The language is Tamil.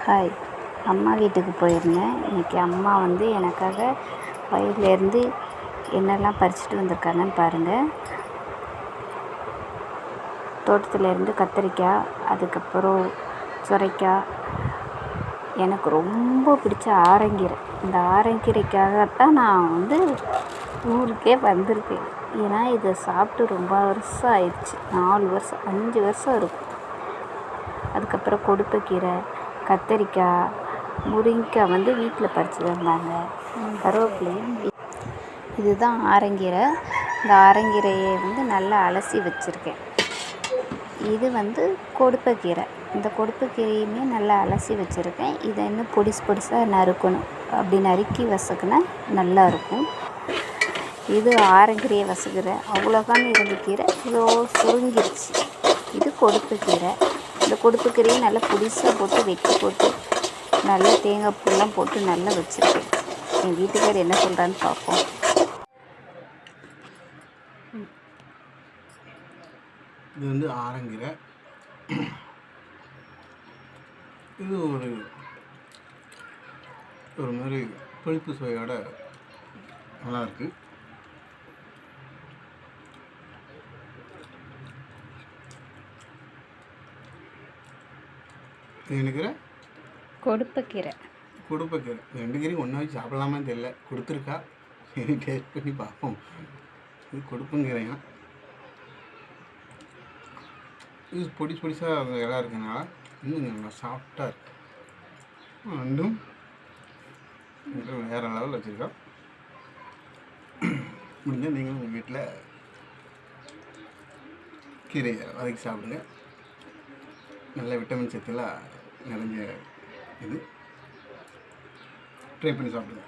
ஹாய், அம்மா வீட்டுக்கு போயிருந்தேன். இன்றைக்கி அம்மா வந்து எனக்காக வயல்லேருந்து என்னெல்லாம் பறிச்சுட்டு வந்திருக்காங்கன்னு பாருங்கள். தோட்டத்துலேருந்து கத்திரிக்காய், அதுக்கப்புறம் சுரைக்காய், எனக்கு ரொம்ப பிடிச்ச ஆரங்கீரை. இந்த ஆரங்கீரைக்காகத்தான் நான் வந்து ஊருக்கே வந்திருக்கேன். ஏன்னா இதை சாப்பிட்டு ரொம்ப வருஷம் ஆயிடுச்சு. 4 வருஷம் 5 வருஷம் இருக்கும். அதுக்கப்புறம் கொடுப்பைக்கீரை, கத்திரிக்காய், முருங்கைக்காய் வந்து வீட்டில் பறிச்சுட்டு வந்தாங்க. கருவேப்பிலையும். இதுதான் ஆரங்கீரை. இந்த ஆரங்கீரையை வந்து நல்லா அலசி வச்சுருக்கேன். இது வந்து கொடுப்பைக்கீரை. இந்த கொடுப்பைக்கீரையுமே நல்லா அலசி வச்சுருக்கேன். இதை இன்னும் பொடிசாக நறுக்கணும். அப்படி நறுக்கி வசக்குனா நல்லாயிருக்கும். இது ஆரங்கீரையை வசக்குறேன். அவ்வளோதான் இருந்த கீரை இதோ சுருங்கிருச்சு. இது கொடுப்பைக்கீரை. இந்த கொடுப்பைக்கீரையை நல்லா பொடிசாக போட்டு வெட்டி போட்டு நல்லா தேங்காய் பூலாம் போட்டு நல்லா வச்சுருக்கேன். என் வீட்டுக்கார் என்ன சொல்கிறான்னு பார்ப்போம். இது வந்து ஆரங்கீரை. இது ஒரு மாதிரி புளிப்பு சுவையோட நல்லாயிருக்கு. இது கொடுப்பைக்கீரை 2 கீரை ஒன்றா வச்சு சாப்பிடலாமான்னு தெரியல. கொடுத்துருக்கா, சரி டேஸ்ட் பண்ணி பார்ப்போம். இது கொடுப்பங்கீரையா. இது பொடிசாக இலை இருக்கனால இன்னும் நல்லா சாஃப்டாக இருக்கு. ரெண்டும் வேறு லெவலில் வச்சுருக்கோம். முடிஞ்சால் நீங்களும் உங்கள் வீட்டில் கீரையை வதக்கி சாப்பிடுங்க. நல்ல விட்டமின் சத்துலாம் நிறைஞ்ச இது. ட்ரை பண்ணி சாப்பிடுங்க.